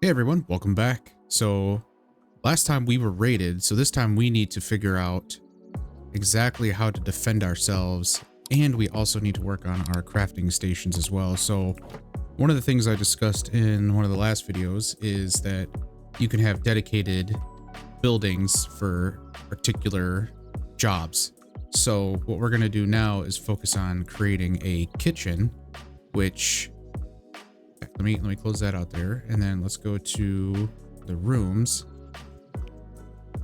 Hey everyone, welcome back. So last time we were raided, so this time we need to figure out exactly how to defend ourselves, and we also need to work on our crafting stations as well. So one of the things I discussed in one of the last videos is that you can have dedicated buildings for particular jobs. So what we're going to do now is focus on creating a kitchen, which let me close that out there, and then let's go to the rooms.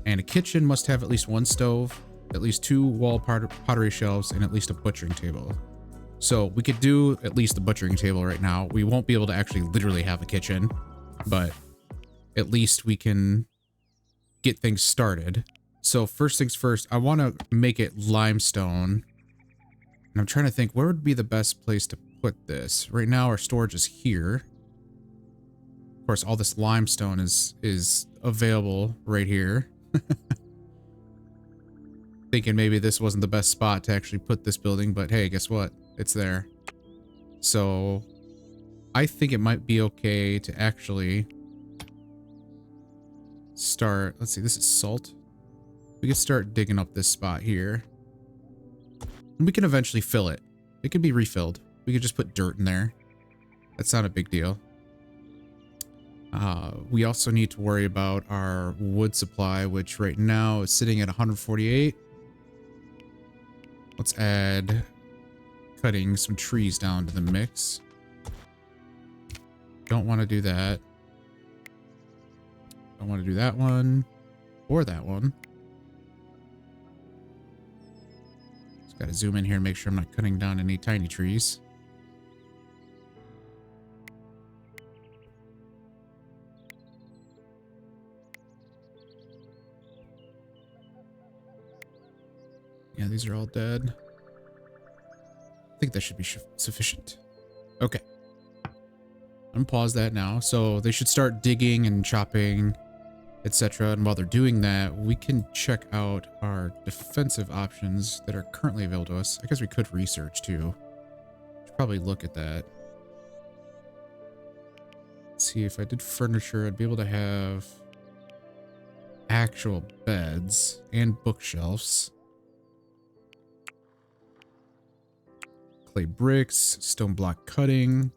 And a kitchen must have at least one stove, at least two wall pottery shelves, and at least a butchering table. So we could do at least the butchering table right now. We won't be able to actually literally have a kitchen, but at least we can get things started. So first things first, I want to make it limestone. And I'm trying to think, where would be the best place to put this? Right now our storage is here. Of course, all this limestone is available right here. Thinking maybe this wasn't the best spot to actually put this building, but hey, guess what? It's there. So I think it might be okay to actually start. Let's see, this is salt. We could start digging up this spot here. And we can eventually fill it. It could be refilled. We could just put dirt in there. That's not a big deal. We also need to worry about our wood supply, which right now is sitting at 148. Let's add cutting some trees down to the mix. Don't want to do that. Don't want to do that one or that one. Just got to zoom in here and make sure I'm not cutting down any tiny trees. Yeah, these are all dead. I think that should be sufficient. Okay. Unpause that now. So they should start digging and chopping, etc. And while they're doing that, we can check out our defensive options that are currently available to us. I guess we could research too. Should probably look at that. Let's see, if I did furniture, I'd be able to have actual beds and bookshelves. Clay bricks, stone block cutting,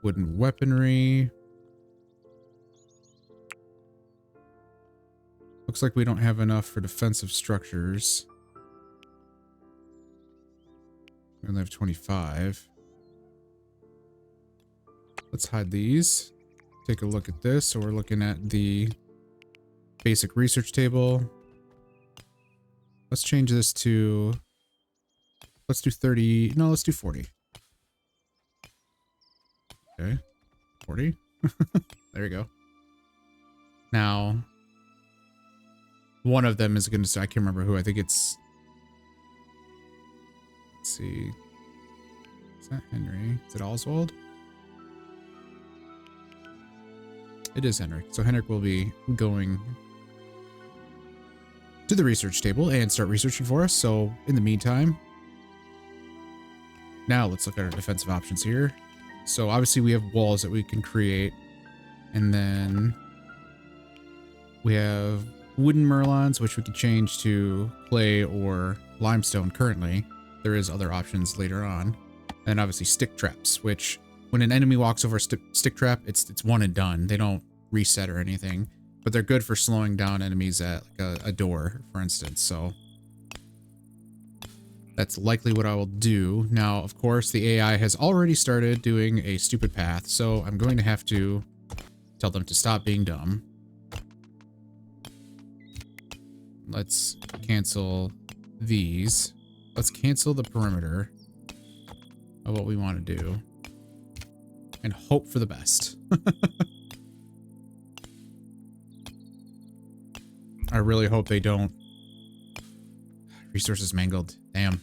wooden weaponry. Looks like we don't have enough for defensive structures. We only have 25. Let's hide these. Take a look at this. So we're looking at the basic research table. Let's change this to... Let's do 30. No, let's do 40. Okay. 40. There you go. Now, one of them is going to say, I can't remember who. I think it's... Let's see. Is that Henry? Is it Oswald? It is Henrik. So Henrik will be going to the research table and start researching for us. So in the meantime, now let's look at our defensive options here. So obviously we have walls that we can create. And then we have wooden merlons, which we can change to clay or limestone currently. There is other options later on. And obviously stick traps, which when an enemy walks over a stick trap, it's one and done. They don't reset or anything. But they're good for slowing down enemies at like a door, for instance. So that's likely what I will do. Now, of course, the AI has already started doing a stupid path, so I'm going to have to tell them to stop being dumb. Let's cancel these. Let's cancel the perimeter of what we want to do and hope for the best. I really hope they don't. Resources mangled. Damn.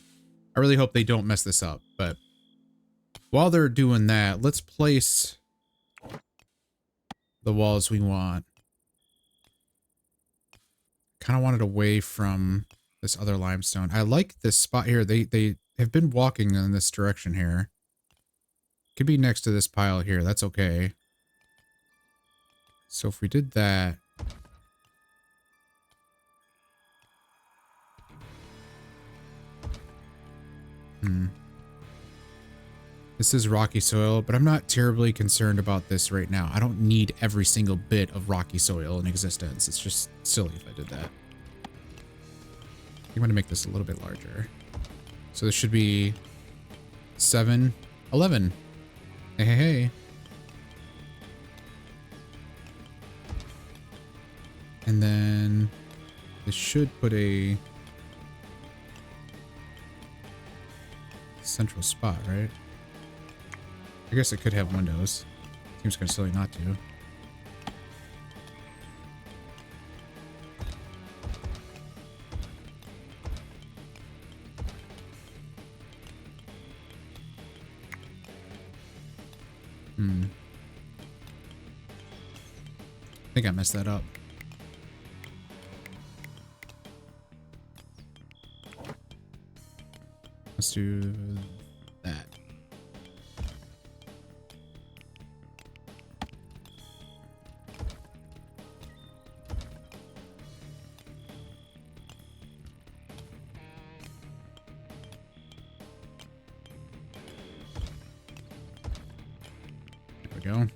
I really hope they don't mess this up. But while they're doing that, let's place the walls we want. Kind of want it away from this other limestone. I like this spot here. They have been walking in this direction here. Could be next to this pile here. That's okay. So if we did that, this is rocky soil, but I'm not terribly concerned about this right now. I don't need every single bit of rocky soil in existence. It's just silly if I did that. I'm going to make this a little bit larger. So this should be 7, 11. Hey, hey, hey. And then this should put a central spot, right? I guess it could have windows. Seems kind of silly not to. I think I messed that up. Let's do that. There we go.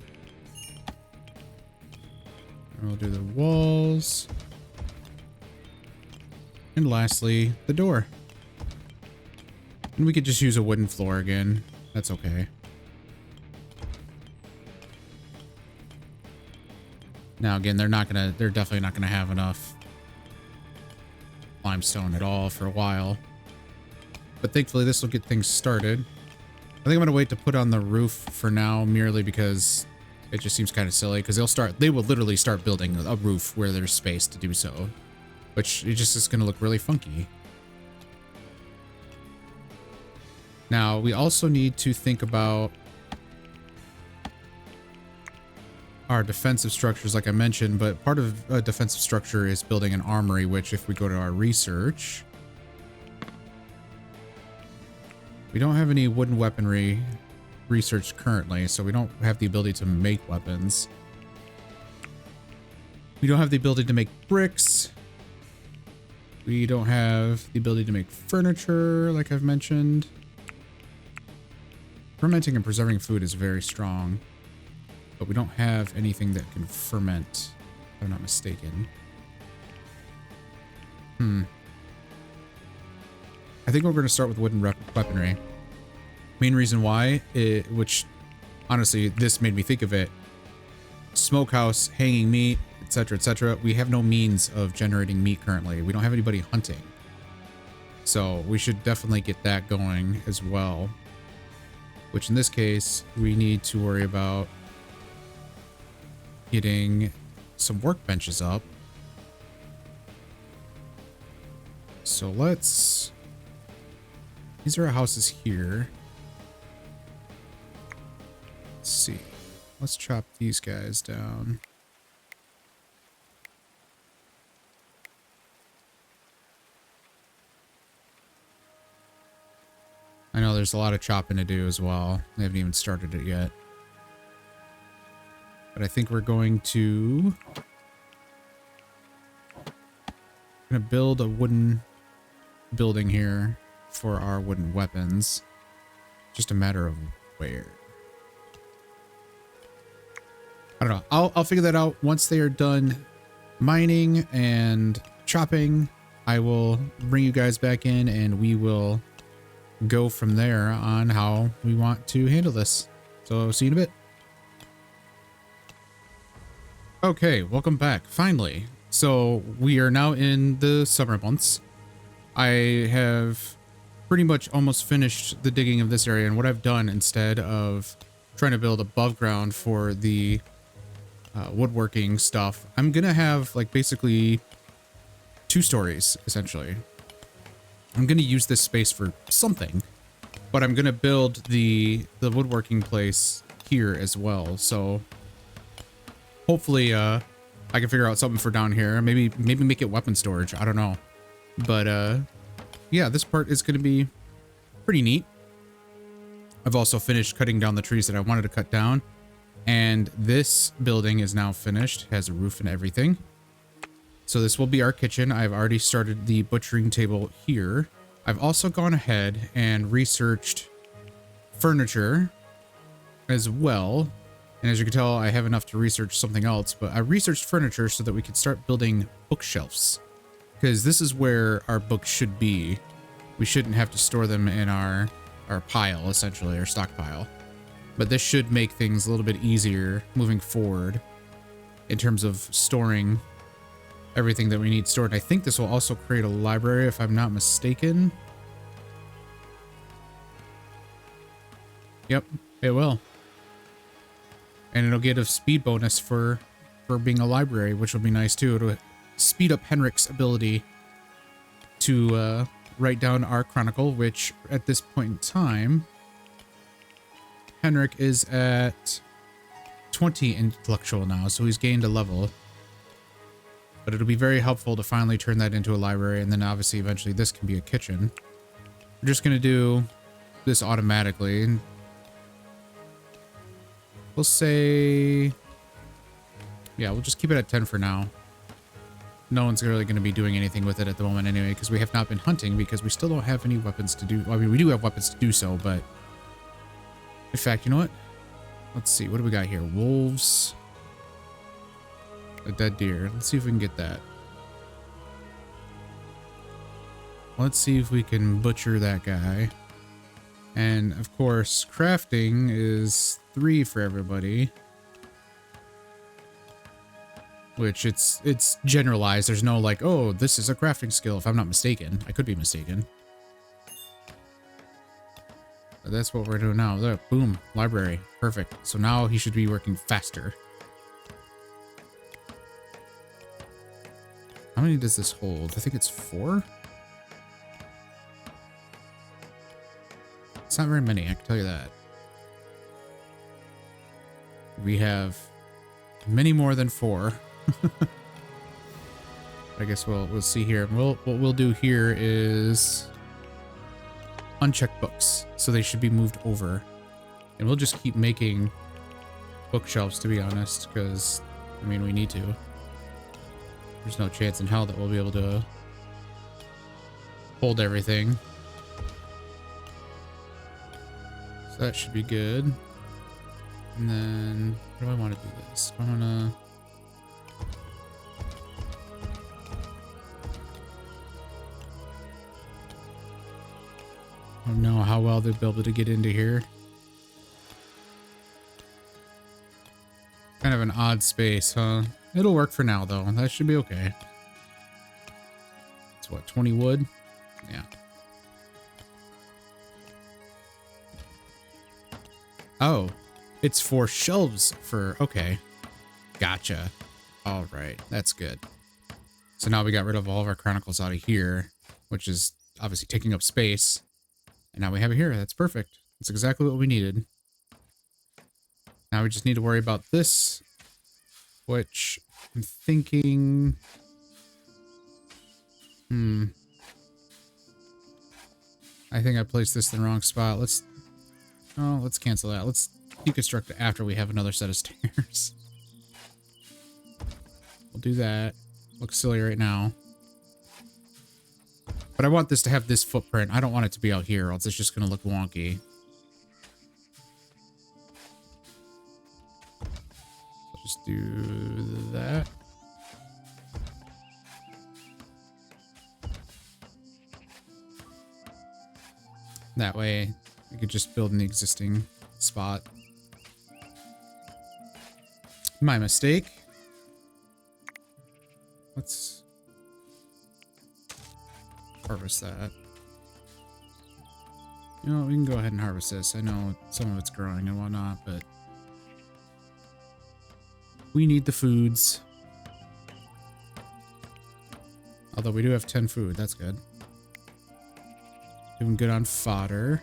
We'll do the walls. And lastly, the door. And we could just use a wooden floor again. That's okay. Now again, they're definitely not gonna have enough limestone at all for a while. But thankfully this will get things started. I think I'm gonna wait to put on the roof for now, merely because it just seems kind of silly, because they will literally start building a roof where there's space to do so. Which it just is gonna look really funky. Now, we also need to think about our defensive structures, like I mentioned, but part of a defensive structure is building an armory, which if we go to our research, we don't have any wooden weaponry researched currently, so we don't have the ability to make weapons. We don't have the ability to make bricks. We don't have the ability to make furniture, like I've mentioned. Fermenting and preserving food is very strong, but we don't have anything that can ferment, if I'm not mistaken. I think we're going to start with wooden weaponry. Main reason why, which honestly, this made me think of it. Smokehouse, hanging meat, etc., etc. We have no means of generating meat currently. We don't have anybody hunting. So we should definitely get that going as well. Which in this case, we need to worry about getting some workbenches up. So these are our houses here. Let's see. Let's chop these guys down. I know there's a lot of chopping to do as well. They haven't even started it yet. But I think we're going to build a wooden building here for our wooden weapons. Just a matter of where. I don't know. I'll figure that out once they are done mining and chopping. I will bring you guys back in and we will go from there on how we want to handle this. So see you in a bit. Okay, welcome back. Finally. So we are now in the summer months. I have pretty much almost finished the digging of this area, and what I've done instead of trying to build above ground for the woodworking stuff, I'm gonna have like basically 2 stories essentially. I'm gonna use this space for something, but I'm gonna build the woodworking place here as well. So hopefully I can figure out something for down here. Maybe make it weapon storage. I don't know. But yeah, this part is gonna be pretty neat. I've also finished cutting down the trees that I wanted to cut down. And this building is now finished, has a roof and everything. So this will be our kitchen. I've already started the butchering table here. I've also gone ahead and researched furniture as well. And as you can tell, I have enough to research something else, but I researched furniture so that we could start building bookshelves, because this is where our books should be. We shouldn't have to store them in our pile, essentially, our stockpile. But this should make things a little bit easier moving forward in terms of storing everything that we need stored. I think this will also create a library, if I'm not mistaken. Yep, it will. And it'll get a speed bonus for being a library, which will be nice too. It'll speed up Henrik's ability to write down our chronicle, which at this point in time, Henrik is at 20 intellectual now, so he's gained a level. But it'll be very helpful to finally turn that into a library, and then obviously eventually this can be a kitchen. We're just going to do this automatically. We'll say, yeah, we'll just keep it at 10 for now. No one's really going to be doing anything with it at the moment anyway, because we have not been hunting, because we still don't have any weapons to do. I mean, we do have weapons to do so, but in fact, you know what? Let's see. What do we got here? Wolves. A dead deer. Let's see if we can get that. Let's see if we can butcher that guy. And of course, crafting is 3 for everybody. Which it's generalized. There's no like, oh, this is a crafting skill, if I'm not mistaken. I could be mistaken. But that's what we're doing now. Look, boom, library. Perfect. So now he should be working faster. How many does this hold? I think it's 4. It's not very many, I can tell you that. We have many more than 4. I guess we'll see here. What we'll do here is uncheck books, so they should be moved over. And we'll just keep making bookshelves, to be honest, because, I mean, we need to. There's no chance in hell that we'll be able to hold everything. So that should be good. And then, how do I want to do this? I want to... I don't know how well they'll be able to get into here. Kind of an odd space, huh? It'll work for now, though. That should be okay. It's what, 20 wood? Yeah. Oh, it's 4 shelves for... Okay. Gotcha. All right. That's good. So now we got rid of all of our chronicles out of here, which is obviously taking up space. And now we have it here. That's perfect. That's exactly what we needed. Now we just need to worry about this, which I'm thinking... I think I placed this in the wrong spot. Let's cancel that. Let's deconstruct it after we have another set of stairs. We'll do that. Looks silly right now. But I want this to have this footprint. I don't want it to be out here, or else it's just going to look wonky. So just do that. That way, we could just build in the existing spot. My mistake. Let's harvest that. You know, we can go ahead and harvest this. I know some of it's growing and whatnot, but we need the foods. Although we do have 10 food, that's good. Doing good on fodder.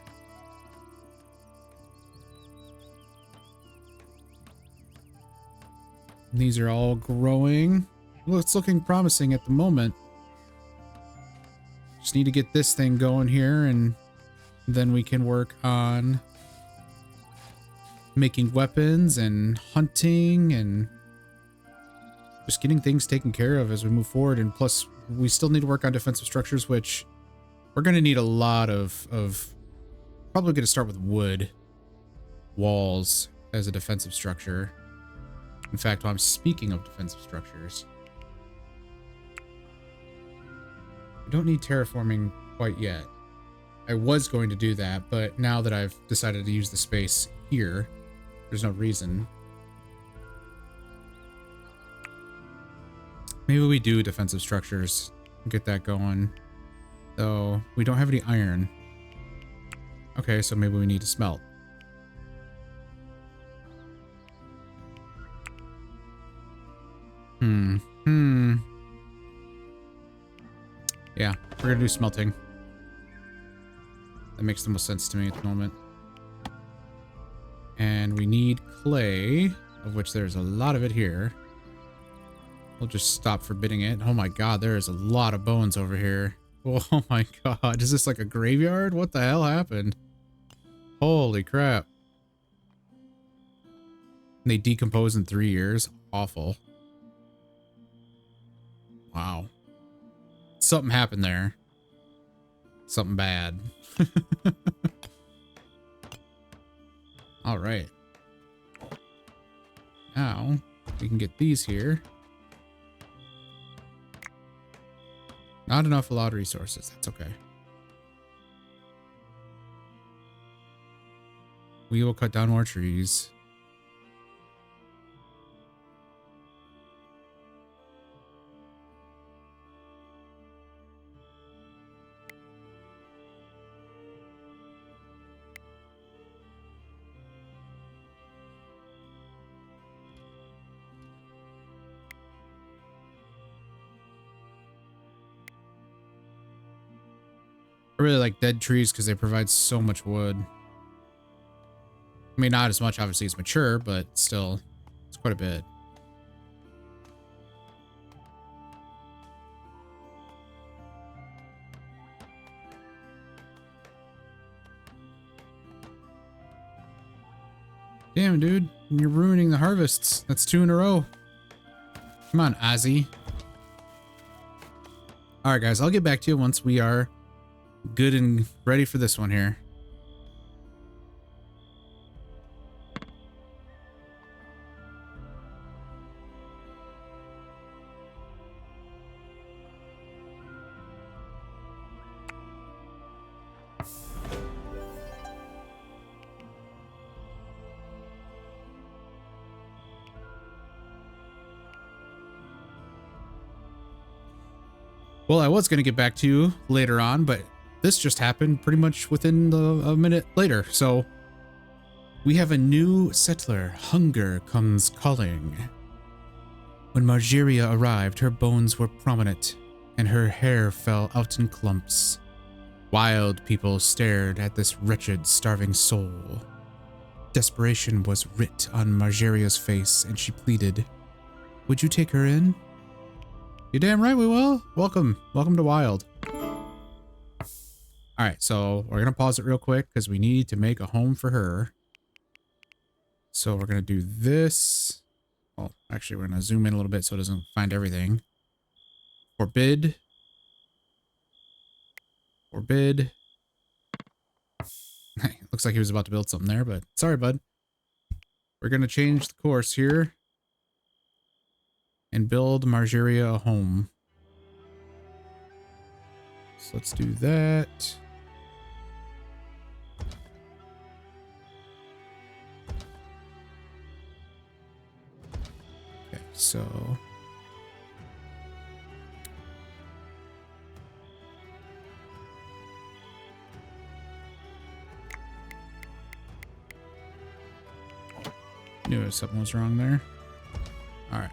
These are all growing. Well, it's looking promising at the moment. Just need to get this thing going here, and then we can work on making weapons and hunting and just getting things taken care of as we move forward. And plus, we still need to work on defensive structures, which we're going to need a lot of probably going to start with wood walls as a defensive structure. In fact, while I'm speaking of defensive structures, we don't need terraforming quite yet. I was going to do that, but now that I've decided to use the space here, there's no reason. Maybe we do defensive structures, get that going. Though we don't have any iron. Okay, so maybe we need to smelt. Yeah, we're gonna do smelting. That makes the most sense to me at the moment. And we need clay, of which there's a lot of it here. We'll just stop forbidding it. Oh my god, there is a lot of bones over here. Oh my god, is this like a graveyard? What the hell happened? Holy crap. They decompose in 3 years? Awful. Wow. Something happened there. Something bad. Alright. Now, we can get these here. Not enough allowed resources. That's okay. We will cut down more trees. I really like dead trees because they provide so much wood. I mean, not as much, obviously, as mature, but still, it's quite a bit. Damn, dude, you're ruining the harvests. That's 2 in a row. Come on, Ozzy. All right, guys, I'll get back to you once we are good and ready for this one here. Well, I was going to get back to you later on, but this just happened pretty much within a minute later. So we have a new settler. Hunger comes calling. When Margeria arrived, her bones were prominent and her hair fell out in clumps. Wild people stared at this wretched, starving soul. Desperation was writ on Margeria's face, and she pleaded, "Would you take her in?" "You're damn right we will. Welcome. Welcome to Wild." Alright, so we're going to pause it real quick because we need to make a home for her. So we're going to do this. Well, actually, we're going to zoom in a little bit so it doesn't find everything. Forbid. Forbid. Looks like he was about to build something there, but sorry, bud. We're going to change the course here and build Margeria a home. So let's do that. Okay, so knew something was wrong there. All right.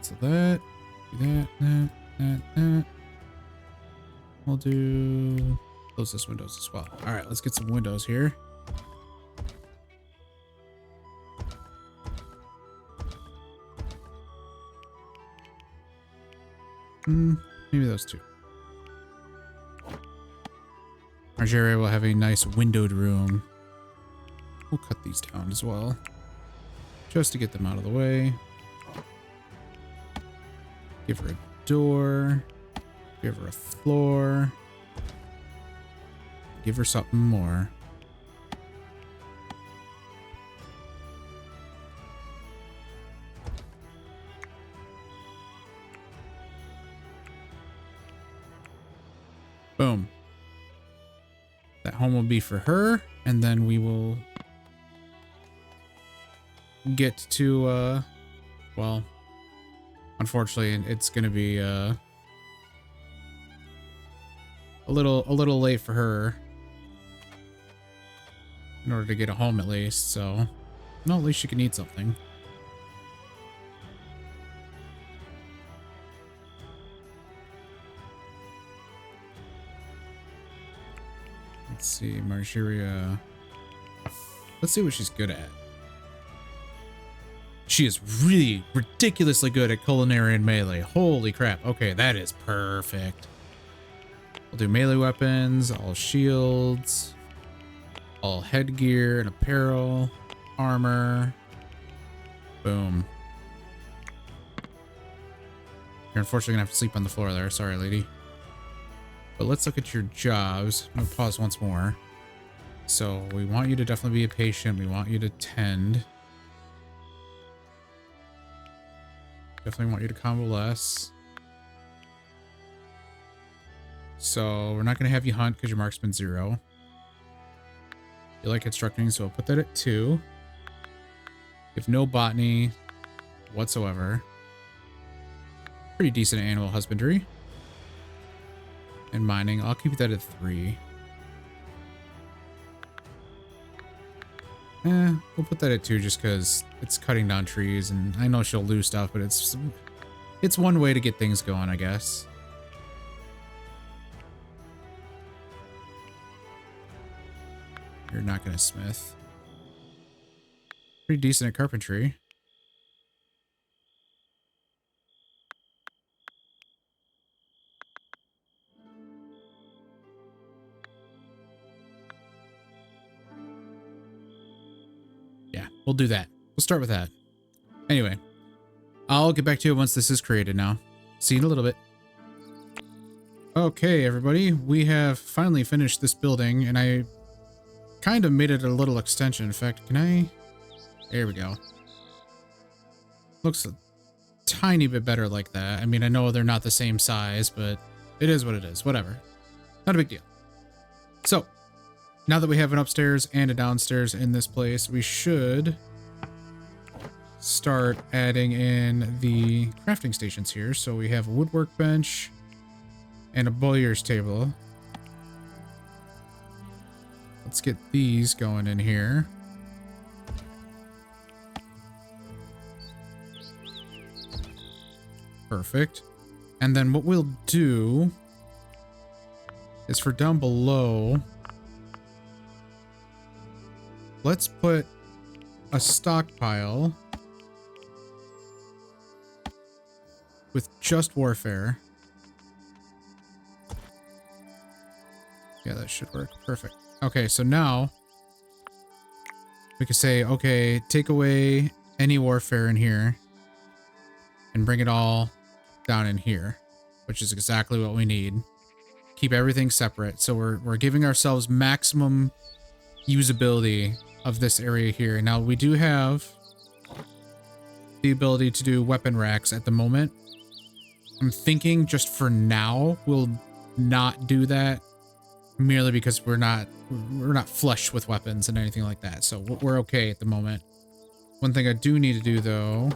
So that, that. We'll do close this windows as well. All right, let's get some windows here. Maybe those two. Margeria will have a nice windowed room. we'll cut these down as well, just to get them out of the way. Give her a door. Give her a floor. Give her something more. Boom. That home will be for her, and then we will get to, well, unfortunately, it's gonna be, a little late for her in order to get a home at least, so, no, at least she can eat something. Let's see, Margeria. Let's see what she's good at. She is really ridiculously good at culinary and melee. Holy crap. Okay, that is perfect. We'll do melee weapons, all shields, all headgear and apparel, armor. Boom. You're unfortunately gonna have to sleep on the floor there. Sorry, lady. But let's look at your jobs. I'm gonna pause once more. So we want you to definitely be a patient. We want you to tend. Definitely want you to combo less. So we're not gonna have you hunt because your marksman 0. You like instructing, so I'll put that at 2. You have no botany whatsoever. Pretty decent animal husbandry. And mining, I'll keep that at 3. We'll put that at 2 just because it's cutting down trees, and I know she'll lose stuff, but it's one way to get things going, I guess. You're not gonna smith. Pretty decent at carpentry. Yeah, we'll do that. We'll start with that. Anyway, I'll get back to you once this is created now. See you in a little bit. Okay, everybody, we have finally finished this building, and I kind of made it a little extension. In fact, can I? There we go. Looks a tiny bit better like that. I mean, I know they're not the same size, but it is what it is. Whatever. Not a big deal. So, now that we have an upstairs and a downstairs in this place, we should start adding in the crafting stations here. So we have a woodwork bench and a bowyer's table. Let's get these going in here. Perfect. And then what we'll do is for down below, let's put a stockpile with just warfare. Yeah, that should work. Perfect. Okay, so now we could say, okay, take away any warfare in here and bring it all down in here, which is exactly what we need. Keep everything separate. So we're giving ourselves maximum usability of this area here. Now we do have the ability to do weapon racks at the moment. I'm thinking just for now we'll not do that, merely because we're not flush with weapons and anything like that. So we're okay at the moment. One thing I do need to do though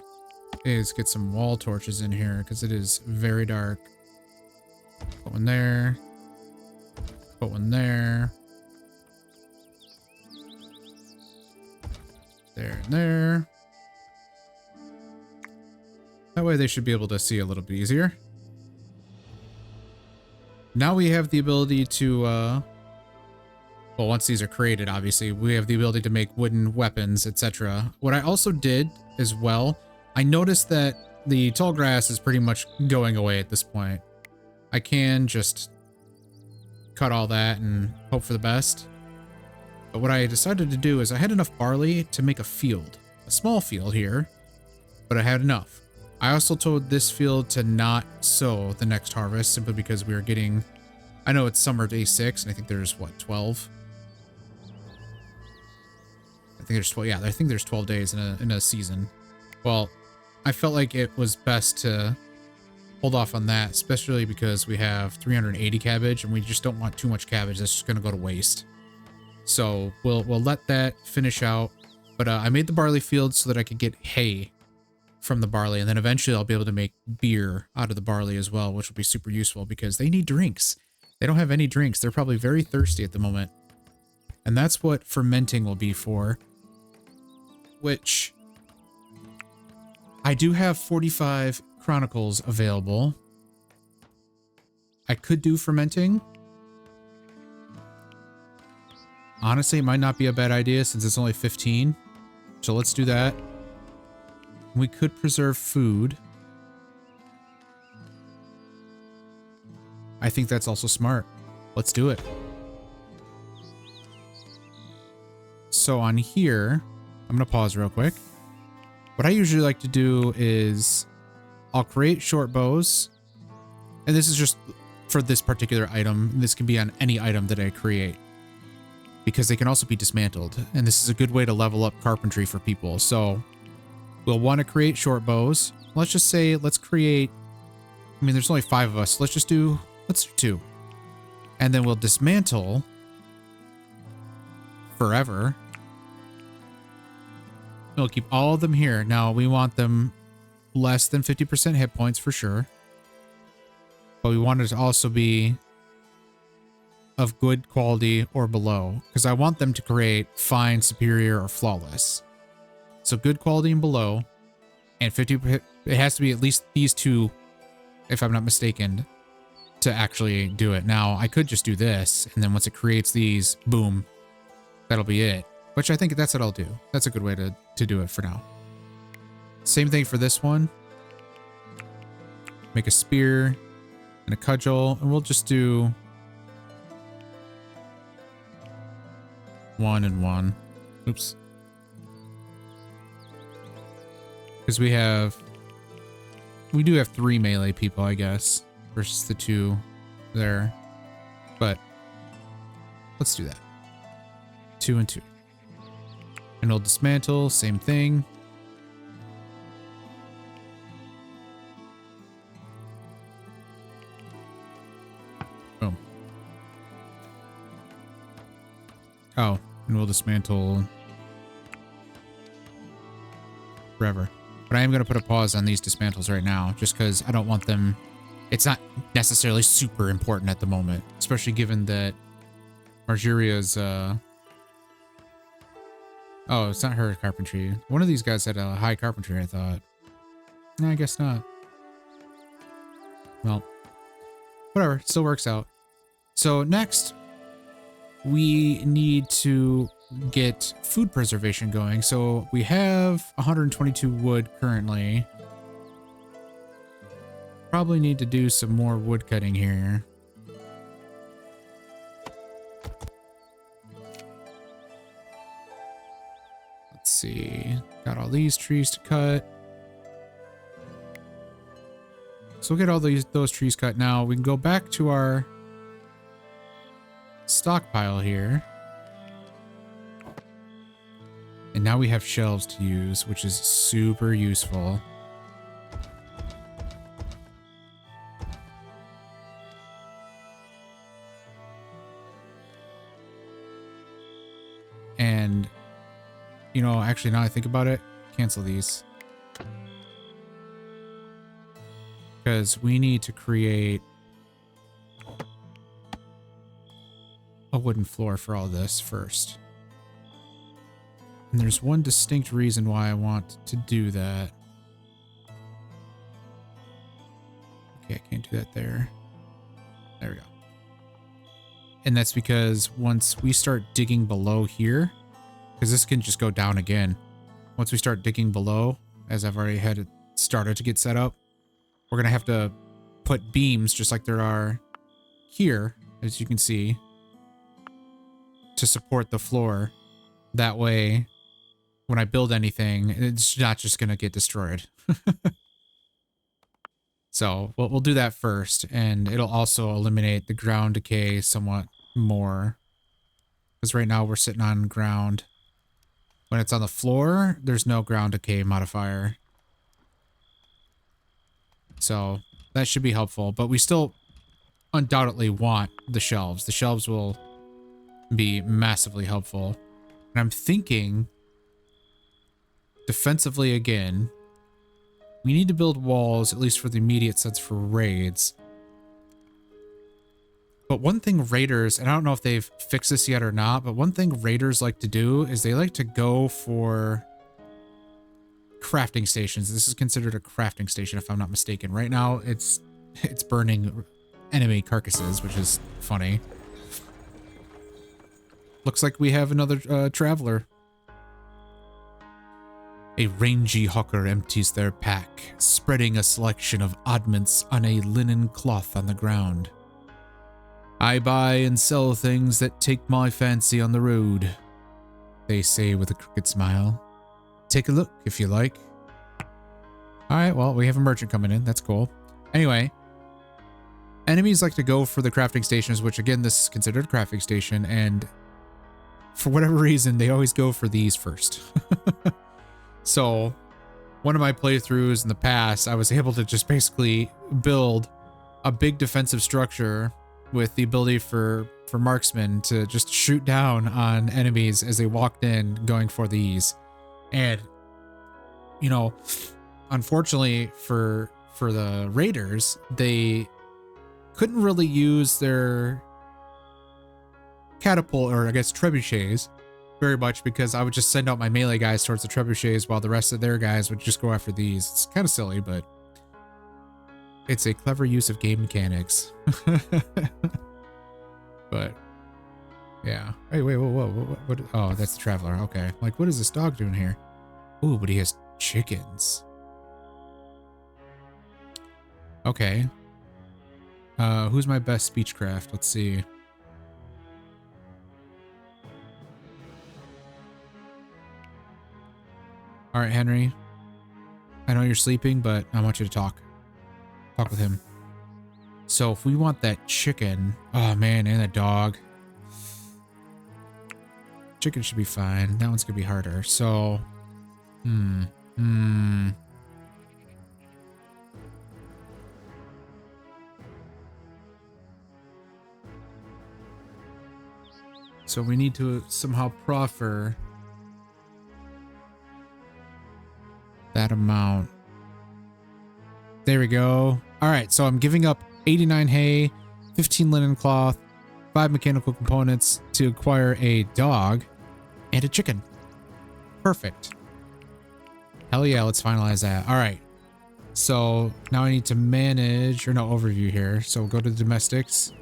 is get some wall torches in here because it is very dark. Put one there. Put one there. There and there. That way they should be able to see a little bit easier. Now we have the ability to, well, once these are created, obviously, we have the ability to make wooden weapons, etc. What I also did as well, I noticed that the tall grass is pretty much going away at this point. I can just cut all that and hope for the best. But what I decided to do is I had enough barley to make a field, a small field here, but I had enough. I also told this field to not sow the next harvest simply because we are getting, I know it's summer day 6 and I think there's what, 12? I think there's 12. Yeah, I think there's 12 days in a season. Well, I felt like it was best to hold off on that, especially because we have 380 cabbage and we just don't want too much cabbage. That's just going to go to waste. So we'll let that finish out. But I made the barley field so that I could get hay from the barley, and then eventually I'll be able to make beer out of the barley as well, which will be super useful because they need drinks. They don't have any drinks. They're probably very thirsty at the moment. And that's what fermenting will be for, which I do have 45 chronicles available. I could do fermenting. Honestly, it might not be a bad idea since it's only 15. So let's do that. We could preserve food. I think that's also smart. Let's do it. So on here, I'm going to pause real quick. What I usually like to do is I'll create short bows. And this is just for this particular item. This can be on any item that I create, because they can also be dismantled. And this is a good way to level up carpentry for people. So we'll want to create short bows. Let's just say, let's create, I mean, there's only 5 of us. So let's do 2. And then we'll dismantle forever. We'll keep all of them here. Now we want them less than 50% hit points for sure. But we want it to also be of good quality or below, because I want them to create fine, superior, or flawless. So good quality and below, and 50, it has to be at least these 2, if I'm not mistaken, to actually do it. Now, I could just do this, and then once it creates these, boom, that'll be it. Which I think that's what I'll do. That's a good way to do it for now. Same thing for this one. Make a spear and a cudgel, and we'll just do 1 and 1. Oops. Because we do have 3 melee people, I guess, versus the 2 there. But let's do that. 2 and 2. And we'll dismantle, same thing. Boom. Oh, and we'll dismantle forever. But I am going to put a pause on these dismantles right now, just because I don't want them. It's not necessarily super important at the moment, especially given that Marjoria's, oh, it's not her carpentry. One of these guys had a high carpentry, I thought. No, I guess not. Well, whatever. Still works out. So next, we need to get food preservation going. So we have 122 wood currently. Probably need to do some more wood cutting here. Let's see. Got all these trees to cut. So we'll get all those trees cut now. We can go back to our stockpile here. And now we have shelves to use, which is super useful. And, you know, actually now I think about it, cancel these. Because we need to create a wooden floor for all this first. And there's one distinct reason why I want to do that. Okay, I can't do that there. There we go. And that's because once we start digging below here, because this can just go down again. Once we start digging below, as I've already had it started to get set up, we're going to have to put beams just like there are here, as you can see, to support the floor. That way, when I build anything, it's not just going to get destroyed. So we'll do that first, and it'll also eliminate the ground decay somewhat more. Because right now we're sitting on ground. When it's on the floor, there's no ground decay modifier. So that should be helpful, but we still undoubtedly want the shelves. The shelves will be massively helpful. And I'm thinking defensively again, we need to build walls, at least for the immediate sense for raids. But one thing raiders, and I don't know if they've fixed this yet or not, but one thing raiders like to do is they like to go for crafting stations. This is considered a crafting station, if I'm not mistaken. Right now, it's burning enemy carcasses, which is funny. Looks like we have another traveler. A rangy hawker empties their pack, spreading a selection of oddments on a linen cloth on the ground. I buy and sell things that take my fancy on the road, they say with a crooked smile. Take a look if you like. Alright, well, we have a merchant coming in. That's cool. Anyway, enemies like to go for the crafting stations, which again, this is considered a crafting station, and for whatever reason, they always go for these first. So, one of my playthroughs in the past, I was able to just basically build a big defensive structure with the ability for marksmen to just shoot down on enemies as they walked in, going for these. And, you know, unfortunately for the raiders, they couldn't really use their catapult, or I guess trebuchets, very much, because I would just send out my melee guys towards the trebuchets while the rest of their guys would just go after these. It's kind of silly, but it's a clever use of game mechanics. But yeah. Hey, wait, whoa, what? Oh, that's the traveler. Okay. Like, what is this dog doing here? Ooh, but he has chickens. Okay. Who's my best speechcraft? Let's see. All right, Henry. I know you're sleeping, but I want you to talk. Talk with him. So if we want that chicken, oh man, and a dog. Chicken should be fine. That one's gonna be harder. So, So we need to somehow proffer that amount. There we go. All right, so I'm giving up 89 hay, 15 linen cloth, 5 mechanical components to acquire a dog and a chicken. Perfect. Hell yeah, let's finalize that. All right. So now I need to manage, or no, overview here. So we'll go to the domestics.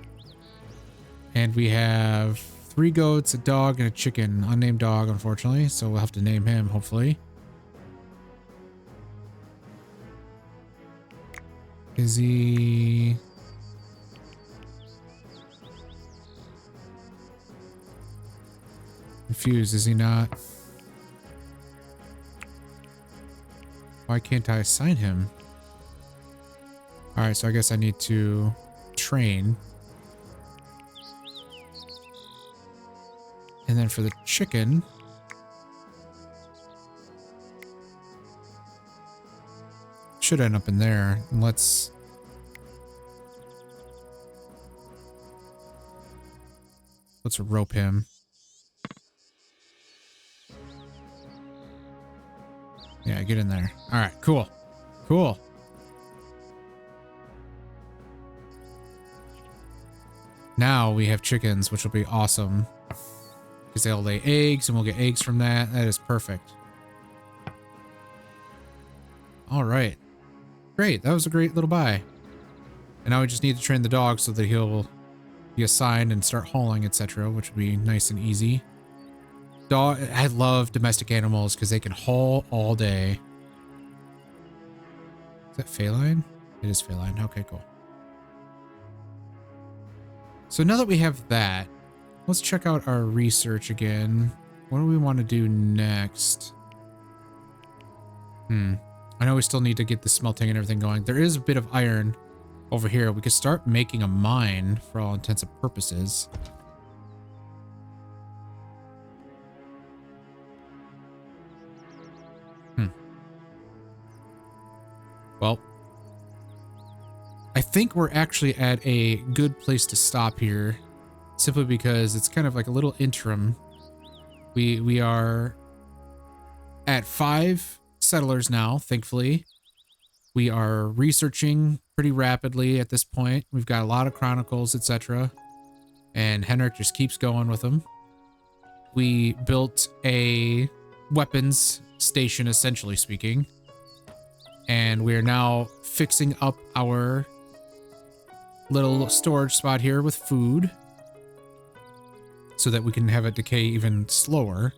And we have 3 goats, a dog, and a chicken. Unnamed dog, unfortunately. So we'll have to name him, hopefully. Is he... confused, is he not? Why can't I assign him? Alright, so I guess I need to train. And then for the chicken... should end up in there. Let's rope him. Yeah, get in there. All right, cool. Cool. Now we have chickens, which will be awesome. Because they'll lay eggs and we'll get eggs from that. That is perfect. All right. Great. That was a great little buy. And now we just need to train the dog so that he'll be assigned and start hauling, etc., which would be nice and easy. Dog, I love domestic animals because they can haul all day. Is that feline? It is feline. Okay, cool. So now that we have that, let's check out our research again. What do we want to do next? I know we still need to get the smelting and everything going. There is a bit of iron over here. We could start making a mine for all intents and purposes. Well, I think we're actually at a good place to stop here, simply because it's kind of like a little interim. We are at 5 settlers now, thankfully. We are researching pretty rapidly at this point. We've got a lot of chronicles, etc. And Henrik just keeps going with them. We built a weapons station, essentially speaking. And we are now fixing up our little storage spot here with food so that we can have it decay even slower.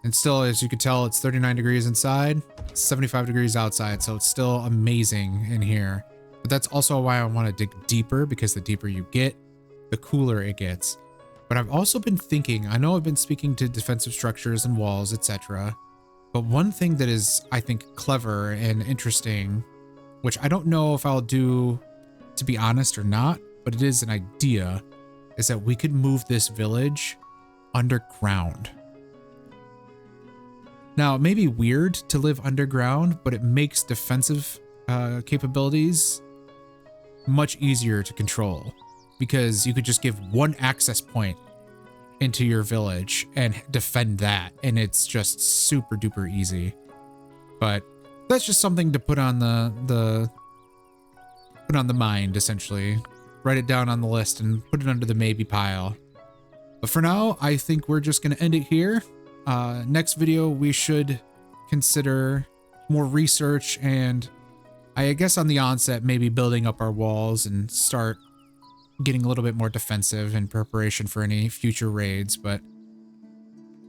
And still, as you can tell, it's 39 degrees inside, 75 degrees outside, so it's still amazing in here. But that's also why I want to dig deeper, because the deeper you get, the cooler it gets. But I've also been thinking, I know I've been speaking to defensive structures and walls, etc. But one thing that is, I think, clever and interesting, which I don't know if I'll do, to be honest, or not, but it is an idea, is that we could move this village underground. Now, it may be weird to live underground, but it makes defensive capabilities much easier to control, because you could just give one access point into your village and defend that, and it's just super duper easy. But that's just something to put on the mind, essentially. Write it down on the list and put it under the maybe pile. But for now, I think we're just going to end it here. Next video, we should consider more research, and I guess on the onset, maybe building up our walls and start getting a little bit more defensive in preparation for any future raids. But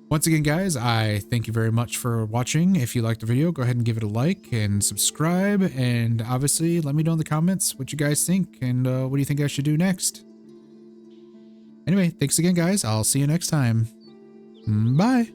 once again, guys, I thank you very much for watching. If you liked the video, go ahead and give it a like and subscribe, and obviously let me know in the comments what you guys think and what do you think I should do next. Anyway, thanks again, guys. I'll see you next time. Bye.